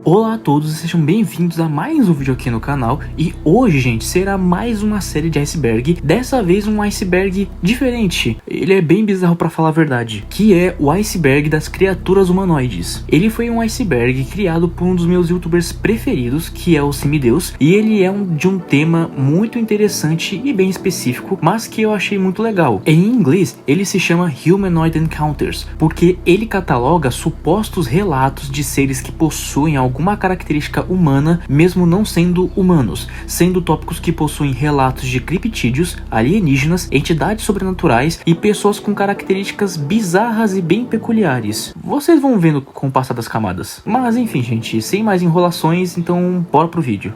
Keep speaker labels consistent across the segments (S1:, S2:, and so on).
S1: Olá a todos e sejam bem-vindos a mais um vídeo aqui no canal. E hoje, gente, será mais uma série de iceberg. Dessa vez um iceberg diferente. Ele é bem bizarro pra falar a verdade, que é o iceberg das criaturas humanoides. Ele foi um iceberg criado por um dos meus youtubers preferidos, que é o Semideus. E ele é de um tema muito interessante e bem específico, mas que eu achei muito legal. Em inglês, ele se chama Humanoid Encounters, porque ele cataloga supostos relatos de seres que possuem alguma característica humana, mesmo não sendo humanos, sendo tópicos que possuem relatos de criptídeos, alienígenas, entidades sobrenaturais e pessoas com características bizarras e bem peculiares. Vocês vão vendo com o passar das camadas. Mas enfim, gente, sem mais enrolações, então bora pro vídeo.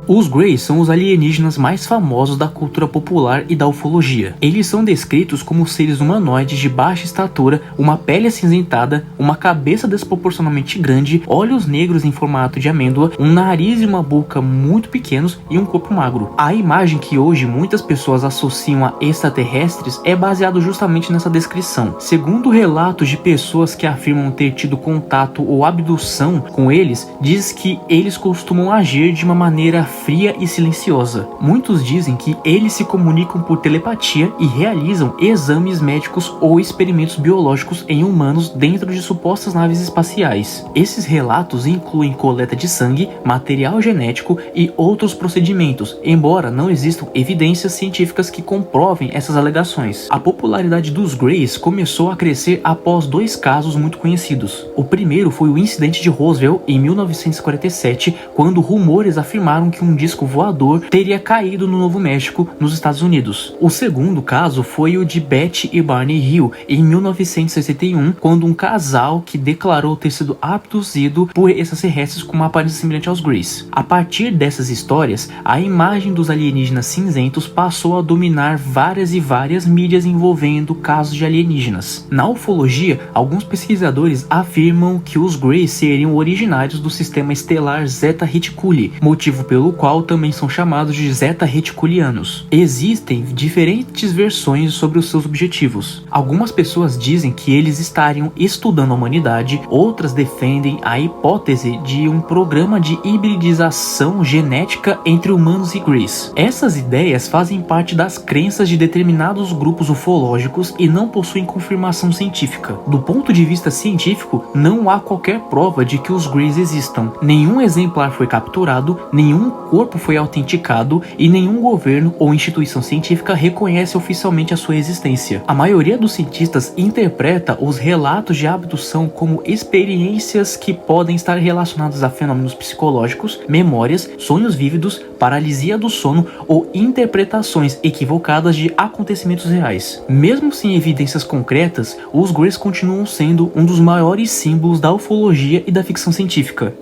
S1: Os Greys são os alienígenas mais famosos da cultura popular e da ufologia. Eles são descritos como seres humanoides de baixa estatura, uma pele acinzentada, uma cabeça desproporcionalmente grande, olhos negros em formato de amêndoa, um nariz e uma boca muito pequenos e um corpo magro. A imagem que hoje muitas pessoas associam a extraterrestres é baseado justamente nessa descrição. Segundo relatos de pessoas que afirmam ter tido contato ou abdução com eles, diz que eles costumam agir de uma maneira fria e silenciosa. Muitos dizem que eles se comunicam por telepatia e realizam exames médicos ou experimentos biológicos em humanos dentro de supostas naves espaciais. Esses relatos incluem coleta de sangue, material genético e outros procedimentos, embora não existam evidências científicas que comprovem essas alegações. A popularidade dos Greys começou a crescer após dois casos muito conhecidos. O primeiro foi o incidente de Roswell em 1947, quando rumores afirmaram que um disco voador teria caído no Novo México, nos Estados Unidos. O segundo caso foi o de Betty e Barney Hill, em 1961, quando um casal que declarou ter sido abduzido por extraterrestres com uma aparência semelhante aos Greys. A partir dessas histórias, a imagem dos alienígenas cinzentos passou a dominar várias e várias mídias envolvendo casos de alienígenas. Na ufologia, alguns pesquisadores afirmam que os Greys seriam originários do sistema estelar Zeta Reticuli, motivo pelo qual também são chamados de Zeta Reticulianos. Existem diferentes versões sobre os seus objetivos. Algumas pessoas dizem que eles estariam estudando a humanidade, outras defendem a hipótese de um programa de hibridização genética entre humanos e Greys. Essas ideias fazem parte das crenças de determinados grupos ufológicos e não possuem confirmação científica. Do ponto de vista científico, não há qualquer prova de que os Greys existam. Nenhum exemplar foi capturado, nenhum corpo foi autenticado e nenhum governo ou instituição científica reconhece oficialmente a sua existência. A maioria dos cientistas interpreta os relatos de abdução como experiências que podem estar relacionadas a fenômenos psicológicos, memórias, sonhos vívidos, paralisia do sono ou interpretações equivocadas de acontecimentos reais. Mesmo sem evidências concretas, os Greys continuam sendo um dos maiores símbolos da ufologia e da ficção científica.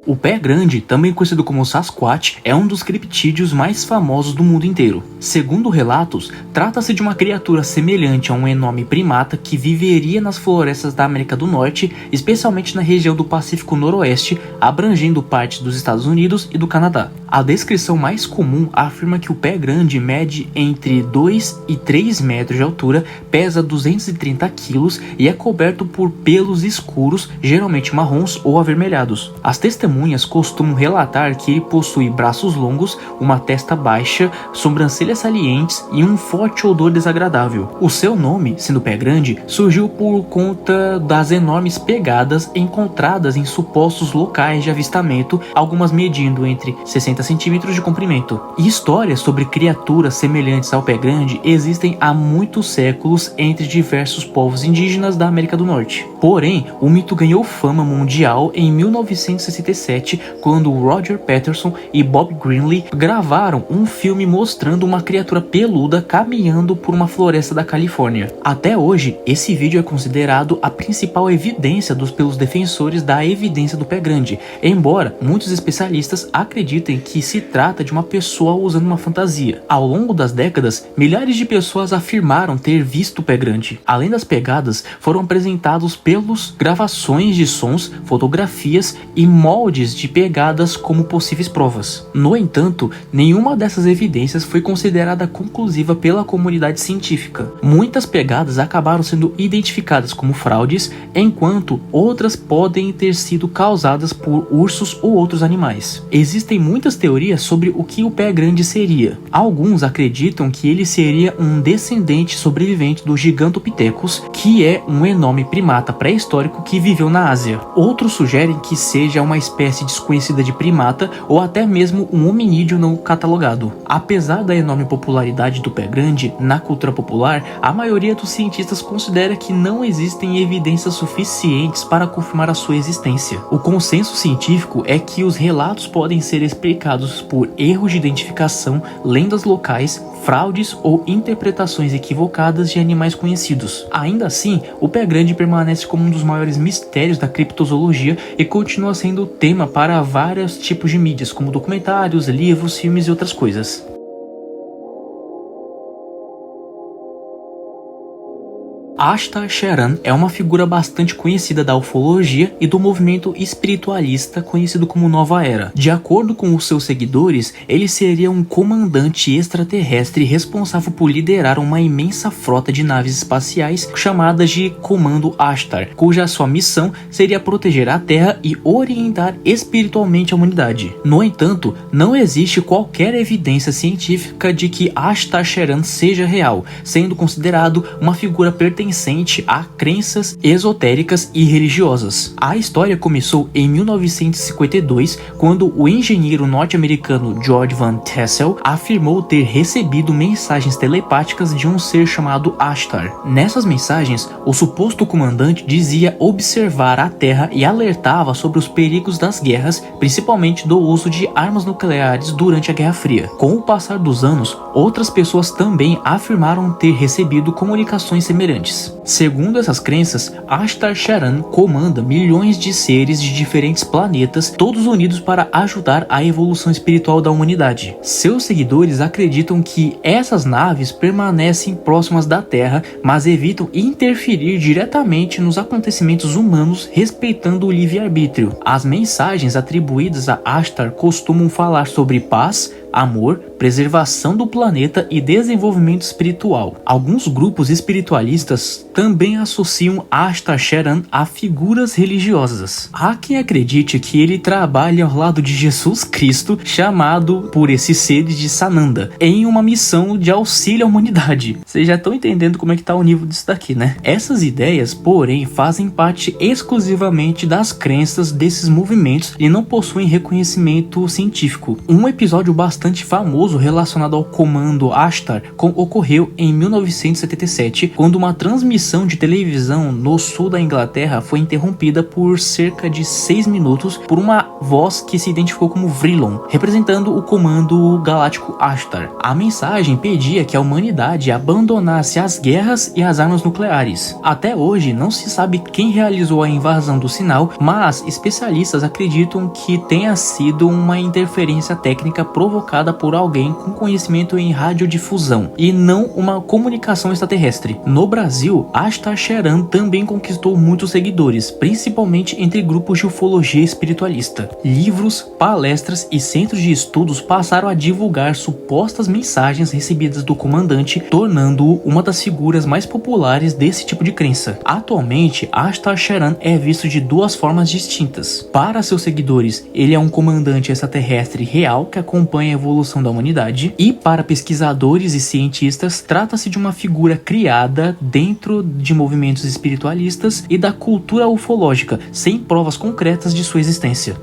S1: O Pé Grande, também conhecido como Sasquatch, é um dos criptídeos mais famosos do mundo inteiro. Segundo relatos, trata-se de uma criatura semelhante a um enorme primata que viveria nas florestas da América do Norte, especialmente na região do Pacífico Noroeste, abrangendo partes dos Estados Unidos e do Canadá. A descrição mais comum afirma que o Pé Grande mede entre 2 e 3 metros de altura, pesa 230 quilos e é coberto por pelos escuros, geralmente marrons ou avermelhados. As testemunhas costumam relatar que ele possui braços longos, uma testa baixa, sobrancelhas salientes e um forte odor desagradável. O seu nome, sendo Pé Grande, surgiu por conta das enormes pegadas encontradas em supostos locais de avistamento, algumas medindo entre 60 centímetros de comprimento. E histórias sobre criaturas semelhantes ao Pé Grande existem há muitos séculos entre diversos povos indígenas da América do Norte. Porém, o mito ganhou fama mundial em 1967 2017, quando Roger Patterson e Bob Greenlee gravaram um filme mostrando uma criatura peluda caminhando por uma floresta da Califórnia. Até hoje, esse vídeo é considerado a principal evidência pelos defensores da evidência do pé grande, embora muitos especialistas acreditem que se trata de uma pessoa usando uma fantasia. Ao longo das décadas, milhares de pessoas afirmaram ter visto o pé grande. Além das pegadas, foram apresentados pelos gravações de sons, fotografias e moldes de pegadas como possíveis provas. No entanto, nenhuma dessas evidências foi considerada conclusiva pela comunidade científica. Muitas pegadas acabaram sendo identificadas como fraudes, enquanto outras podem ter sido causadas por ursos ou outros animais. Existem muitas teorias sobre o que o pé grande seria. Alguns acreditam que ele seria um descendente sobrevivente do Gigantopithecus, que é um enorme primata pré-histórico que viveu na Ásia. Outros sugerem que seja uma espécie desconhecida de primata ou até mesmo um hominídeo não catalogado. Apesar da enorme popularidade do pé grande na cultura popular, a maioria dos cientistas considera que não existem evidências suficientes para confirmar a sua existência. O consenso científico é que os relatos podem ser explicados por erros de identificação, lendas locais, fraudes ou interpretações equivocadas de animais conhecidos. Ainda assim, o pé grande permanece como um dos maiores mistérios da criptozoologia e continua sendo tema para vários tipos de mídias, como documentários, livros, filmes e outras coisas. Ashtar Sheran é uma figura bastante conhecida da ufologia e do movimento espiritualista conhecido como Nova Era. De acordo com os seus seguidores, ele seria um comandante extraterrestre responsável por liderar uma imensa frota de naves espaciais chamadas de Comando Ashtar, cuja sua missão seria proteger a Terra e orientar espiritualmente a humanidade. No entanto, não existe qualquer evidência científica de que Ashtar Sheran seja real, sendo considerado uma figura pertencente a crenças esotéricas e religiosas. A história começou em 1952, quando o engenheiro norte-americano George Van Tassel afirmou ter recebido mensagens telepáticas de um ser chamado Ashtar. Nessas mensagens, o suposto comandante dizia observar a Terra e alertava sobre os perigos das guerras, principalmente do uso de armas nucleares durante a Guerra Fria. Com o passar dos anos, outras pessoas também afirmaram ter recebido comunicações semelhantes. Segundo essas crenças, Ashtar Sheran comanda milhões de seres de diferentes planetas, todos unidos para ajudar a evolução espiritual da humanidade. Seus seguidores acreditam que essas naves permanecem próximas da Terra, mas evitam interferir diretamente nos acontecimentos humanos, respeitando o livre-arbítrio. As mensagens atribuídas a Ashtar costumam falar sobre paz, amor, preservação do planeta e desenvolvimento espiritual. Alguns grupos espiritualistas também associam Ashtar Sheran a figuras religiosas. Há quem acredite que ele trabalha ao lado de Jesus Cristo, chamado por esses seres de Sananda, em uma missão de auxílio à humanidade. Vocês já estão entendendo como é que tá o nível disso daqui, né? Essas ideias, porém, fazem parte exclusivamente das crenças desses movimentos e não possuem reconhecimento científico. Um episódio bastante famoso relacionado ao Comando Ashtar ocorreu em 1977, quando uma transmissão de televisão no sul da Inglaterra foi interrompida por cerca de 6 minutos por uma voz que se identificou como Vrilon, representando o Comando Galáctico Ashtar. A mensagem pedia que a humanidade abandonasse as guerras e as armas nucleares. Até hoje não se sabe quem realizou a invasão do sinal, mas especialistas acreditam que tenha sido uma interferência técnica provocada por alguém com conhecimento em radiodifusão e não uma comunicação extraterrestre. No Brasil, Ashtar Sheran também conquistou muitos seguidores, principalmente entre grupos de ufologia espiritualista. Livros, palestras e centros de estudos passaram a divulgar supostas mensagens recebidas do comandante, tornando-o uma das figuras mais populares desse tipo de crença. Atualmente, Ashtar Sheran é visto de duas formas distintas. Para seus seguidores, ele é um comandante extraterrestre real que acompanha a evolução da humanidade, e para pesquisadores e cientistas trata-se de uma figura criada dentro de movimentos espiritualistas e da cultura ufológica, sem provas concretas de sua existência.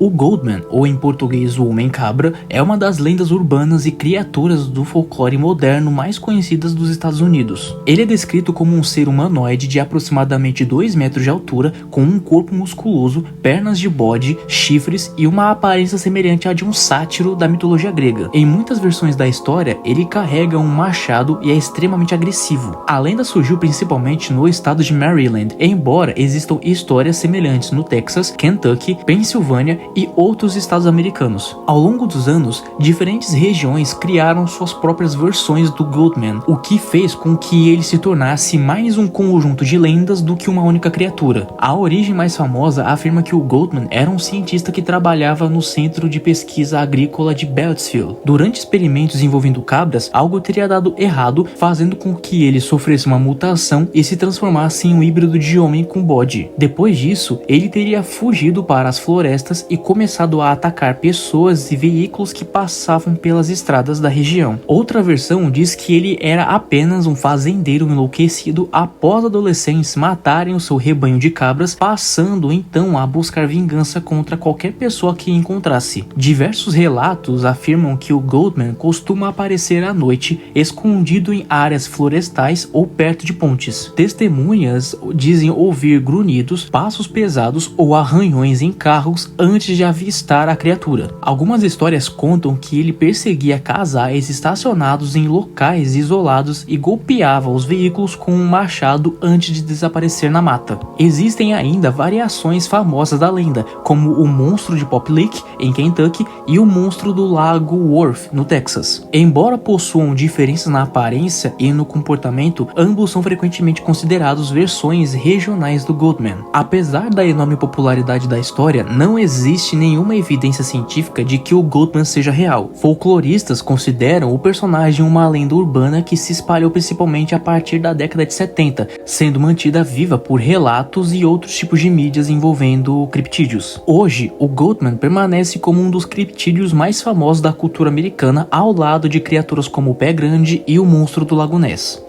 S1: O Goatman, ou em português o Homem-Cabra, é uma das lendas urbanas e criaturas do folclore moderno mais conhecidas dos Estados Unidos. Ele é descrito como um ser humanoide de aproximadamente 2 metros de altura, com um corpo musculoso, pernas de bode, chifres e uma aparência semelhante à de um sátiro da mitologia grega. Em muitas versões da história, ele carrega um machado e é extremamente agressivo. A lenda surgiu principalmente no estado de Maryland, embora existam histórias semelhantes no Texas, Kentucky, Pensilvânia e outros estados americanos. Ao longo dos anos, diferentes regiões criaram suas próprias versões do Goatman, o que fez com que ele se tornasse mais um conjunto de lendas do que uma única criatura. A origem mais famosa afirma que o Goatman era um cientista que trabalhava no Centro de Pesquisa Agrícola de Beltsville. Durante experimentos envolvendo cabras, algo teria dado errado, fazendo com que ele sofresse uma mutação e se transformasse em um híbrido de homem com bode. Depois disso, ele teria fugido para as florestas e começado a atacar pessoas e veículos que passavam pelas estradas da região. Outra versão diz que ele era apenas um fazendeiro enlouquecido após adolescentes matarem o seu rebanho de cabras, passando então a buscar vingança contra qualquer pessoa que encontrasse. Diversos relatos afirmam que o Goatman costuma aparecer à noite, escondido em áreas florestais ou perto de pontes. Testemunhas dizem ouvir grunhidos, passos pesados ou arranhões em carros antes de avistar a criatura. Algumas histórias contam que ele perseguia casais estacionados em locais isolados e golpeava os veículos com um machado antes de desaparecer na mata. Existem ainda variações famosas da lenda, como o monstro de Pop Lake, em Kentucky, e o monstro do Lago Worth, no Texas. Embora possuam diferenças na aparência e no comportamento, ambos são frequentemente considerados versões regionais do Goatman. Apesar da enorme popularidade da história, não existe nenhuma evidência científica de que o Goatman seja real. Folcloristas consideram o personagem uma lenda urbana que se espalhou principalmente a partir da década de 70, sendo mantida viva por relatos e outros tipos de mídias envolvendo criptídeos. Hoje, o Goatman permanece como um dos criptídeos mais famosos da cultura americana, ao lado de criaturas como o Pé Grande e o monstro do Lago Ness.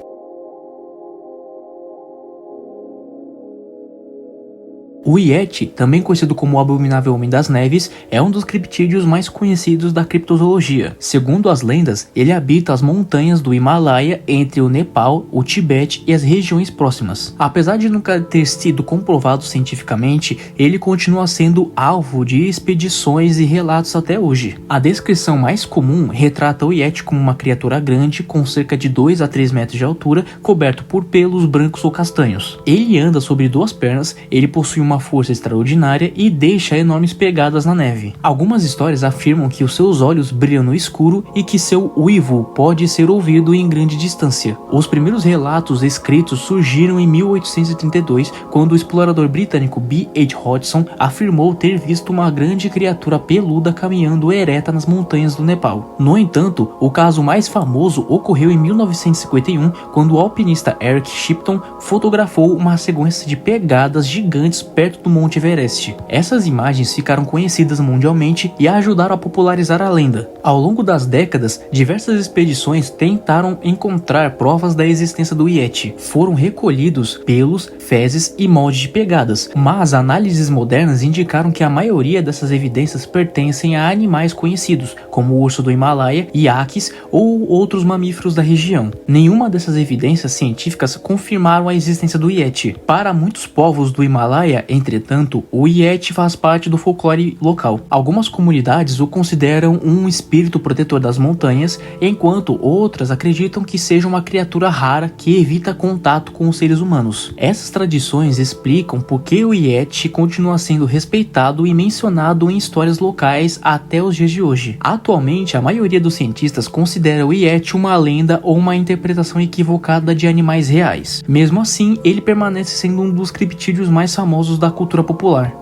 S1: O Yeti, também conhecido como o Abominável Homem das Neves, é um dos criptídeos mais conhecidos da criptozoologia. Segundo as lendas, ele habita as montanhas do Himalaia entre o Nepal, o Tibete e as regiões próximas. Apesar de nunca ter sido comprovado cientificamente, ele continua sendo alvo de expedições e relatos até hoje. A descrição mais comum retrata o Yeti como uma criatura grande com cerca de 2 a 3 metros de altura, coberto por pelos brancos ou castanhos. Ele anda sobre 2 pernas, ele possui uma força extraordinária e deixa enormes pegadas na neve. Algumas histórias afirmam que os seus olhos brilham no escuro e que seu uivo pode ser ouvido em grande distância. Os primeiros relatos escritos surgiram em 1832, quando o explorador britânico B.H. Hodgson afirmou ter visto uma grande criatura peluda caminhando ereta nas montanhas do Nepal. No entanto, o caso mais famoso ocorreu em 1951, quando o alpinista Eric Shipton fotografou uma sequência de pegadas gigantes perto do Monte Everest. Essas imagens ficaram conhecidas mundialmente e ajudaram a popularizar a lenda. Ao longo das décadas, diversas expedições tentaram encontrar provas da existência do Yeti. Foram recolhidos pelos, fezes e moldes de pegadas, mas análises modernas indicaram que a maioria dessas evidências pertencem a animais conhecidos, como o urso do Himalaia, iaques ou outros mamíferos da região. Nenhuma dessas evidências científicas confirmaram a existência do Yeti. Para muitos povos do Himalaia, entretanto, o Yeti faz parte do folclore local. Algumas comunidades o consideram um espírito protetor das montanhas, enquanto outras acreditam que seja uma criatura rara que evita contato com os seres humanos. Essas tradições explicam por que o Yeti continua sendo respeitado e mencionado em histórias locais até os dias de hoje. Atualmente, a maioria dos cientistas considera o Yeti uma lenda ou uma interpretação equivocada de animais reais. Mesmo assim, ele permanece sendo um dos criptídeos mais famosos da cultura popular.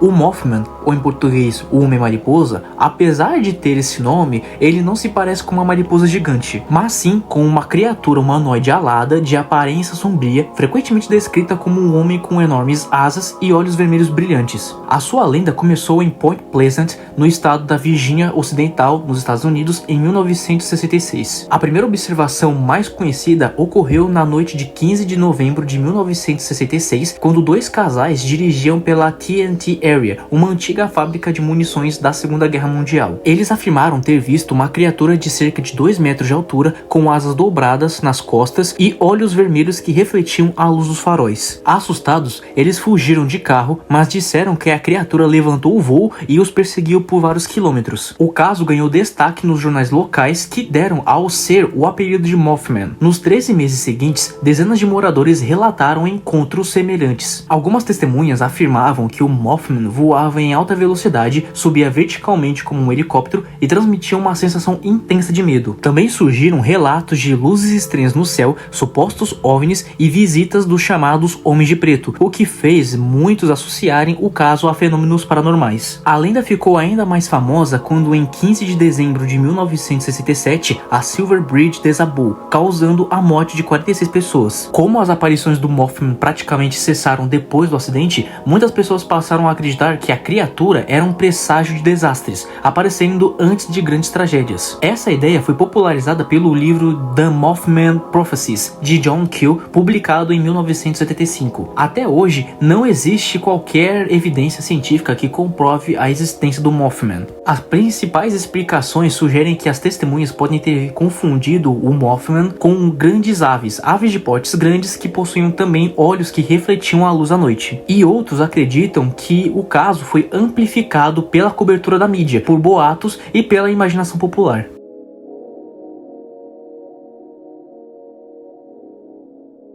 S1: O Mothman, ou em português o Homem-Mariposa, apesar de ter esse nome, ele não se parece com uma mariposa gigante, mas sim com uma criatura humanoide alada de aparência sombria, frequentemente descrita como um homem com enormes asas e olhos vermelhos brilhantes. A sua lenda começou em Point Pleasant, no estado da Virgínia Ocidental, nos Estados Unidos, em 1966. A primeira observação mais conhecida ocorreu na noite de 15 de novembro de 1966, quando dois casais dirigiam pela TNT Area, uma antiga fábrica de munições da Segunda Guerra Mundial. Eles afirmaram ter visto uma criatura de cerca de 2 metros de altura, com asas dobradas nas costas e olhos vermelhos que refletiam a luz dos faróis. Assustados, eles fugiram de carro, mas disseram que a criatura levantou o voo e os perseguiu por vários quilômetros. O caso ganhou destaque nos jornais locais, que deram ao ser o apelido de Mothman. Nos 13 meses seguintes, dezenas de moradores relataram encontros semelhantes. Algumas testemunhas afirmavam que o Mothman voava em alta velocidade, subia verticalmente como um helicóptero e transmitia uma sensação intensa de medo. Também surgiram relatos de luzes estranhas no céu, supostos OVNIs e visitas dos chamados Homens de Preto, o que fez muitos associarem o caso a fenômenos paranormais. A lenda ficou ainda mais famosa quando, em 15 de dezembro de 1967, a Silver Bridge desabou, causando a morte de 46 pessoas. Como as aparições do Mothman praticamente cessaram depois do acidente, muitas pessoas passaram a acreditar que a criatura era um presságio de desastres, aparecendo antes de grandes tragédias. Essa ideia foi popularizada pelo livro The Mothman Prophecies, de John Keel, publicado em 1975. Até hoje, não existe qualquer evidência científica que comprove a existência do Mothman. As principais explicações sugerem que as testemunhas podem ter confundido o Mothman com grandes aves de portes grandes que possuíam também olhos que refletiam a luz à noite. E outros acreditam que o caso foi amplificado pela cobertura da mídia, por boatos e pela imaginação popular.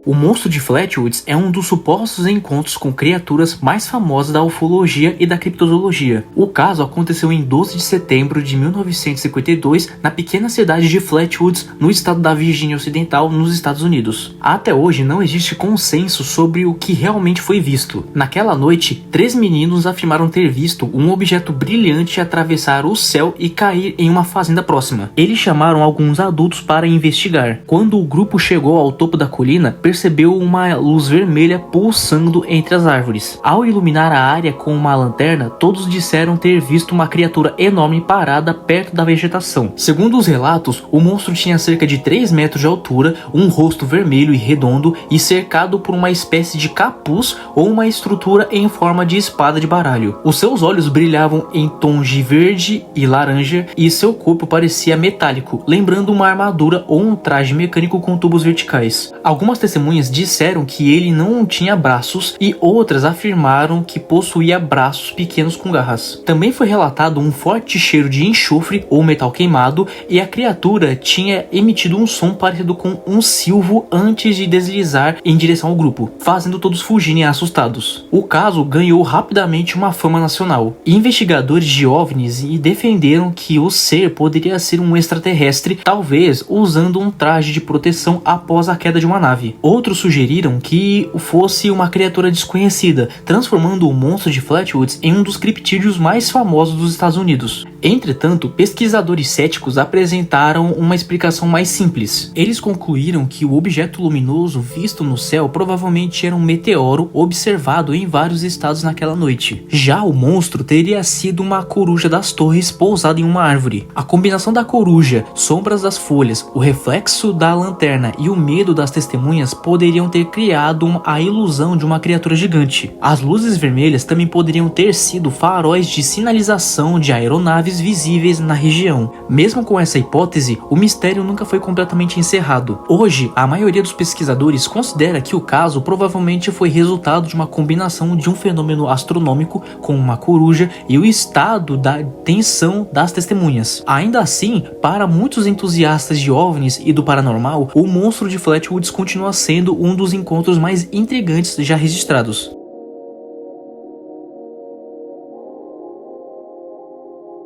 S1: O monstro de Flatwoods é um dos supostos encontros com criaturas mais famosas da ufologia e da criptozoologia. O caso aconteceu em 12 de setembro de 1952 na pequena cidade de Flatwoods, no estado da Virgínia Ocidental, nos Estados Unidos. Até hoje não existe consenso sobre o que realmente foi visto. Naquela noite, 3 meninos afirmaram ter visto um objeto brilhante atravessar o céu e cair em uma fazenda próxima. Eles chamaram alguns adultos para investigar. Quando o grupo chegou ao topo da colina, percebeu uma luz vermelha pulsando entre as árvores. Ao iluminar a área com uma lanterna, todos disseram ter visto uma criatura enorme parada perto da vegetação. Segundo os relatos, o monstro tinha cerca de 3 metros de altura, um rosto vermelho e redondo e cercado por uma espécie de capuz ou uma estrutura em forma de espada de baralho. Os seus olhos brilhavam em tons de verde e laranja e seu corpo parecia metálico, lembrando uma armadura ou um traje mecânico com tubos verticais. Algumas testemunhas disseram que ele não tinha braços e outras afirmaram que possuía braços pequenos com garras. Também foi relatado um forte cheiro de enxofre ou metal queimado e a criatura tinha emitido um som parecido com um silvo antes de deslizar em direção ao grupo, fazendo todos fugirem assustados. O caso ganhou rapidamente uma fama nacional. Investigadores de OVNIs defenderam que o ser poderia ser um extraterrestre, talvez usando um traje de proteção após a queda de uma nave. Outros sugeriram que fosse uma criatura desconhecida, transformando o monstro de Flatwoods em um dos criptídeos mais famosos dos Estados Unidos. Entretanto, pesquisadores céticos apresentaram uma explicação mais simples. Eles concluíram que o objeto luminoso visto no céu provavelmente era um meteoro observado em vários estados naquela noite. Já o monstro teria sido uma coruja das torres pousada em uma árvore. A combinação da coruja, sombras das folhas, o reflexo da lanterna e o medo das testemunhas poderiam ter criado a ilusão de uma criatura gigante. As luzes vermelhas também poderiam ter sido faróis de sinalização de aeronaves visíveis na região. Mesmo com essa hipótese, o mistério nunca foi completamente encerrado. Hoje, a maioria dos pesquisadores considera que o caso provavelmente foi resultado de uma combinação de um fenômeno astronômico com uma coruja e o estado da tensão das testemunhas. Ainda assim, para muitos entusiastas de OVNIs e do paranormal, o monstro de Flatwoods continua sendo um dos encontros mais intrigantes já registrados.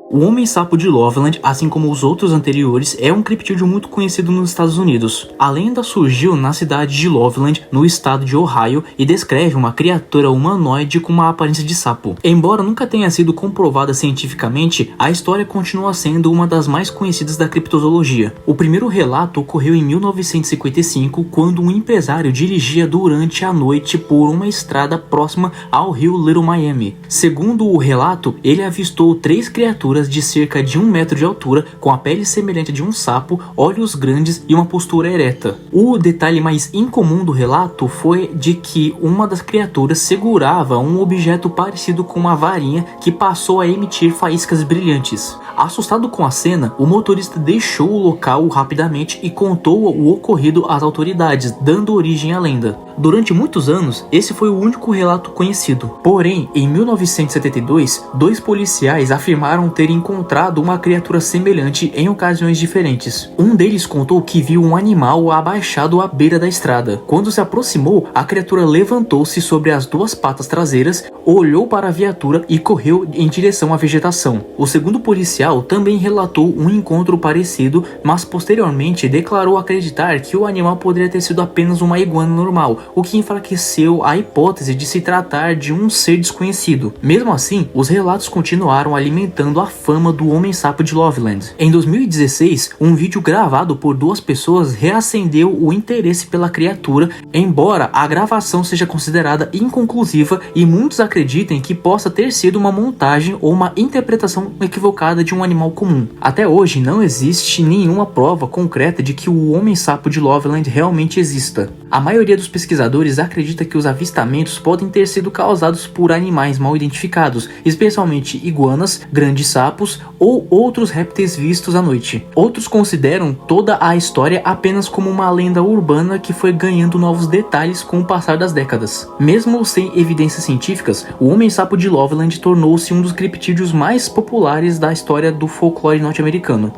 S1: O Homem-Sapo de Loveland, assim como os outros anteriores, é um criptídeo muito conhecido nos Estados Unidos. A lenda surgiu na cidade de Loveland, no estado de Ohio, e descreve uma criatura humanoide com uma aparência de sapo. Embora nunca tenha sido comprovada cientificamente, a história continua sendo uma das mais conhecidas da criptozoologia. O primeiro relato ocorreu em 1955, quando um empresário dirigia durante a noite por uma estrada próxima ao rio Little Miami. Segundo o relato, ele avistou 3 criaturas de cerca de 1 metro de altura, com a pele semelhante de um sapo, olhos grandes e uma postura ereta. O detalhe mais incomum do relato foi de que uma das criaturas segurava um objeto parecido com uma varinha que passou a emitir faíscas brilhantes. Assustado com a cena, o motorista deixou o local rapidamente e contou o ocorrido às autoridades, dando origem à lenda. Durante muitos anos, esse foi o único relato conhecido. Porém, em 1972, 2 policiais afirmaram ter encontrado uma criatura semelhante em ocasiões diferentes. Um deles contou que viu um animal abaixado à beira da estrada. Quando se aproximou, a criatura levantou-se sobre as 2 patas traseiras, olhou para a viatura e correu em direção à vegetação. O segundo policial também relatou um encontro parecido, mas posteriormente declarou acreditar que o animal poderia ter sido apenas uma iguana normal, o que enfraqueceu a hipótese de se tratar de um ser desconhecido. Mesmo assim, os relatos continuaram alimentando a fama do Homem-Sapo de Loveland. Em 2016, um vídeo gravado por 2 pessoas reacendeu o interesse pela criatura, embora a gravação seja considerada inconclusiva e muitos acreditem que possa ter sido uma montagem ou uma interpretação equivocada de um animal comum. Até hoje, não existe nenhuma prova concreta de que o Homem-Sapo de Loveland realmente exista. A maioria dos pesquisadores acredita que os avistamentos podem ter sido causados por animais mal identificados, especialmente iguanas, grandes sapos ou outros répteis vistos à noite. Outros consideram toda a história apenas como uma lenda urbana que foi ganhando novos detalhes com o passar das décadas. Mesmo sem evidências científicas, o Homem-Sapo de Loveland tornou-se um dos criptídeos mais populares da história do folclore norte-americano.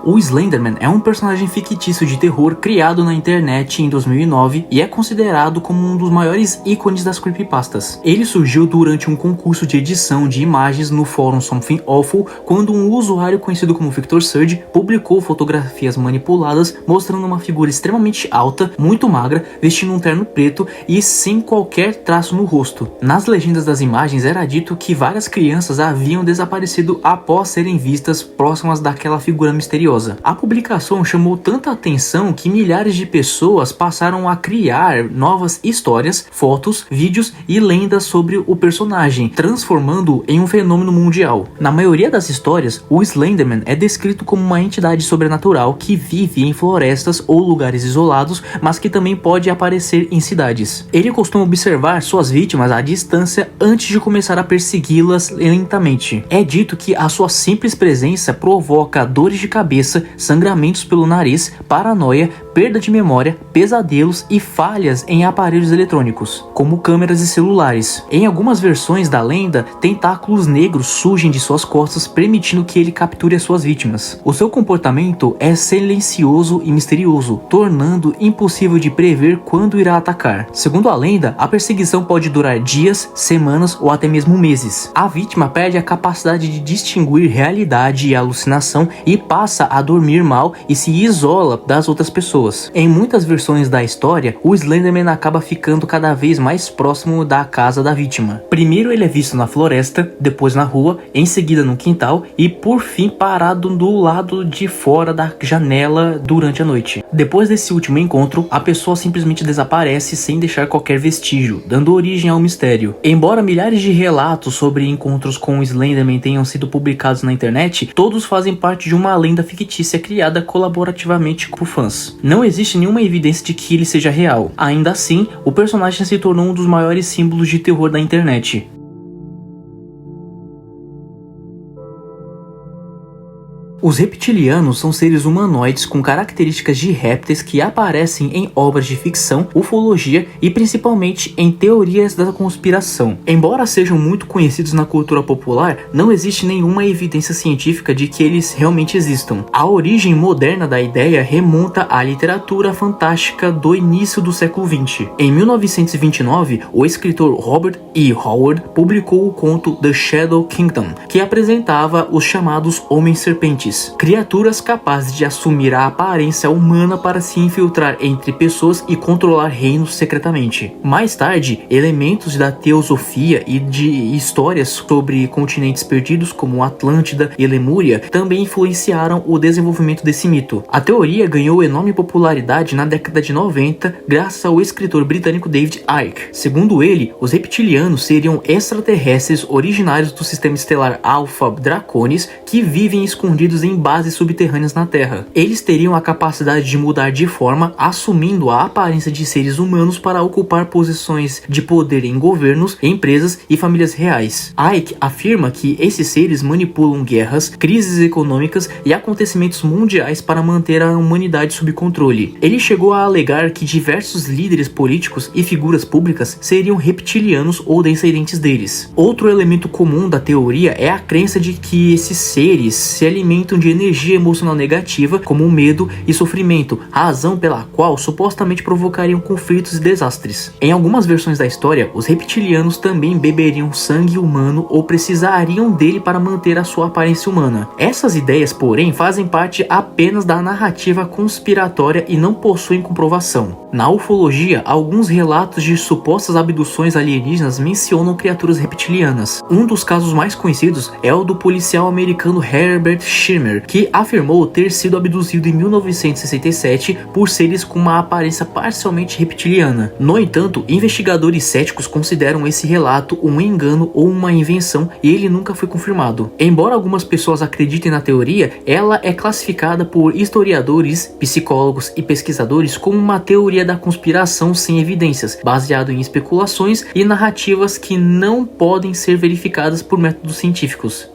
S1: O Slenderman é um personagem fictício de terror criado na internet em 2009 e é considerado como um dos maiores ícones das creepypastas. Ele surgiu durante um concurso de edição de imagens no fórum Something Awful, quando um usuário conhecido como Victor Surge publicou fotografias manipuladas mostrando uma figura extremamente alta, muito magra, vestindo um terno preto e sem qualquer traço no rosto. Nas legendas das imagens era dito que várias crianças haviam desaparecido após serem vistas próximas daquela figura misteriosa. A publicação chamou tanta atenção que milhares de pessoas passaram a criar novas histórias, fotos, vídeos e lendas sobre o personagem, transformando-o em um fenômeno mundial. Na maioria das histórias, o Slenderman é descrito como uma entidade sobrenatural que vive em florestas ou lugares isolados, mas que também pode aparecer em cidades. Ele costuma observar suas vítimas à distância antes de começar a persegui-las lentamente. É dito que a sua simples presença provoca dores de cabeça, sangramentos pelo nariz, paranoia, perda de memória, pesadelos e falhas em aparelhos eletrônicos, como câmeras e celulares. Em algumas versões da lenda, tentáculos negros surgem de suas costas, permitindo que ele capture as suas vítimas. O seu comportamento é silencioso e misterioso, tornando impossível de prever quando irá atacar. Segundo a lenda, a perseguição pode durar dias, semanas ou até mesmo meses. A vítima perde a capacidade de distinguir realidade e alucinação e passa a dormir mal e se isola das outras pessoas. Em muitas versões da história, o Slenderman acaba ficando cada vez mais próximo da casa da vítima. Primeiro ele é visto na floresta, depois na rua, em seguida no quintal e por fim parado do lado de fora da janela durante a noite. Depois desse último encontro, a pessoa simplesmente desaparece sem deixar qualquer vestígio, dando origem ao mistério. Embora milhares de relatos sobre encontros com o Slenderman tenham sido publicados na internet, todos fazem parte de uma lenda fictícia criada colaborativamente por fãs. Não existe nenhuma evidência de que ele seja real. Ainda assim, o personagem se tornou um dos maiores símbolos de terror da internet. Os reptilianos são seres humanoides com características de répteis que aparecem em obras de ficção, ufologia e principalmente em teorias da conspiração. Embora sejam muito conhecidos na cultura popular, não existe nenhuma evidência científica de que eles realmente existam. A origem moderna da ideia remonta à literatura fantástica do início do século XX. Em 1929, o escritor Robert E. Howard publicou o conto The Shadow Kingdom, que apresentava os chamados Homens-Serpentes, criaturas capazes de assumir a aparência humana para se infiltrar entre pessoas e controlar reinos secretamente. Mais tarde, elementos da teosofia e de histórias sobre continentes perdidos como Atlântida e Lemúria também influenciaram o desenvolvimento desse mito. A teoria ganhou enorme popularidade na década de 90 graças ao escritor britânico David Icke. Segundo ele, os reptilianos seriam extraterrestres originários do sistema estelar Alpha Draconis que vivem escondidos em bases subterrâneas na Terra. Eles teriam a capacidade de mudar de forma, assumindo a aparência de seres humanos para ocupar posições de poder em governos, empresas e famílias reais. Icke afirma que esses seres manipulam guerras, crises econômicas e acontecimentos mundiais para manter a humanidade sob controle. Ele chegou a alegar que diversos líderes políticos e figuras públicas seriam reptilianos ou descendentes deles. Outro elemento comum da teoria é a crença de que esses seres se alimentam de energia emocional negativa, como o medo e sofrimento, razão pela qual supostamente provocariam conflitos e desastres. Em algumas versões da história, os reptilianos também beberiam sangue humano ou precisariam dele para manter a sua aparência humana. Essas ideias, porém, fazem parte apenas da narrativa conspiratória e não possuem comprovação. Na ufologia, alguns relatos de supostas abduções alienígenas mencionam criaturas reptilianas. Um dos casos mais conhecidos é o do policial americano Herbert Schirmer, que afirmou ter sido abduzido em 1967 por seres com uma aparência parcialmente reptiliana. No entanto, investigadores céticos consideram esse relato um engano ou uma invenção e ele nunca foi confirmado. Embora algumas pessoas acreditem na teoria, ela é classificada por historiadores, psicólogos e pesquisadores como uma teoria da conspiração sem evidências, baseado em especulações e narrativas que não podem ser verificadas por métodos científicos.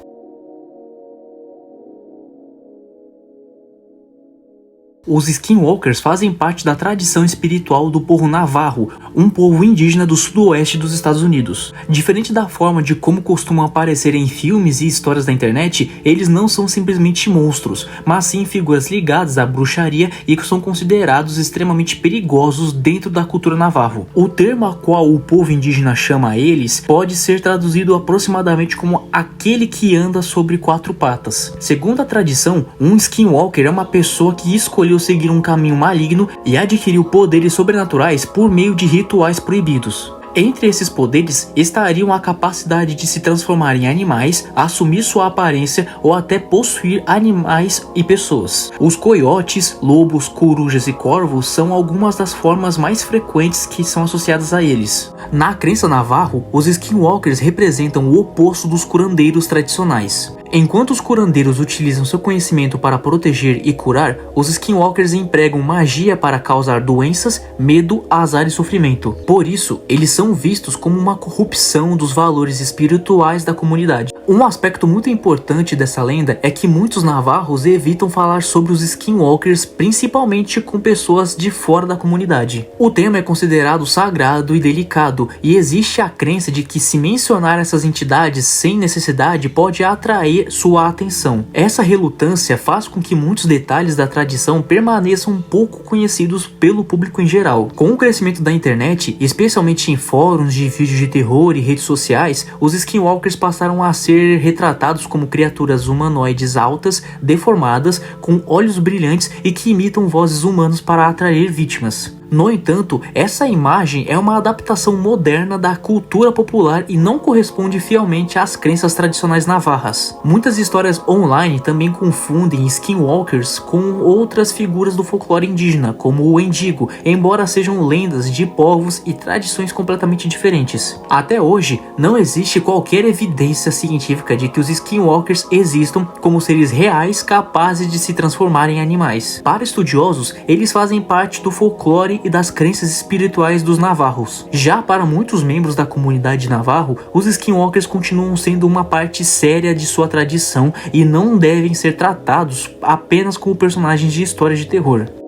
S1: Os Skinwalkers fazem parte da tradição espiritual do povo Navarro, um povo indígena do sudoeste dos Estados Unidos. Diferente da forma de como costumam aparecer em filmes e histórias da internet, eles não são simplesmente monstros, mas sim figuras ligadas à bruxaria e que são considerados extremamente perigosos dentro da cultura navarro. O termo a qual o povo indígena chama eles pode ser traduzido aproximadamente como aquele que anda sobre quatro patas. Segundo a tradição, um Skinwalker é uma pessoa que escolheu seguir um caminho maligno e adquiriu poderes sobrenaturais por meio de rituais proibidos. Entre esses poderes estariam a capacidade de se transformar em animais, assumir sua aparência ou até possuir animais e pessoas. Os coiotes, lobos, corujas e corvos são algumas das formas mais frequentes que são associadas a eles. Na crença navarro, os Skinwalkers representam o oposto dos curandeiros tradicionais. Enquanto os curandeiros utilizam seu conhecimento para proteger e curar, os Skinwalkers empregam magia para causar doenças, medo, azar e sofrimento. Por isso, eles são vistos como uma corrupção dos valores espirituais da comunidade. Um aspecto muito importante dessa lenda é que muitos navarros evitam falar sobre os Skinwalkers, principalmente com pessoas de fora da comunidade. O tema é considerado sagrado e delicado, e existe a crença de que se mencionar essas entidades sem necessidade pode atrair sua atenção. Essa relutância faz com que muitos detalhes da tradição permaneçam pouco conhecidos pelo público em geral. Com o crescimento da internet, especialmente em fóruns de vídeos de terror e redes sociais, os Skinwalkers passaram a ser retratados como criaturas humanoides altas, deformadas, com olhos brilhantes e que imitam vozes humanas para atrair vítimas. No entanto, essa imagem é uma adaptação moderna da cultura popular e não corresponde fielmente às crenças tradicionais navarras. Muitas histórias online também confundem Skinwalkers com outras figuras do folclore indígena, como o Wendigo, embora sejam lendas de povos e tradições completamente diferentes. Até hoje, não existe qualquer evidência científica de que os Skinwalkers existam como seres reais capazes de se transformar em animais. Para estudiosos, eles fazem parte do folclore folclore e das crenças espirituais dos navarros. Já para muitos membros da comunidade navarro, os skinwalkers continuam sendo uma parte séria de sua tradição e não devem ser tratados apenas como personagens de histórias de terror.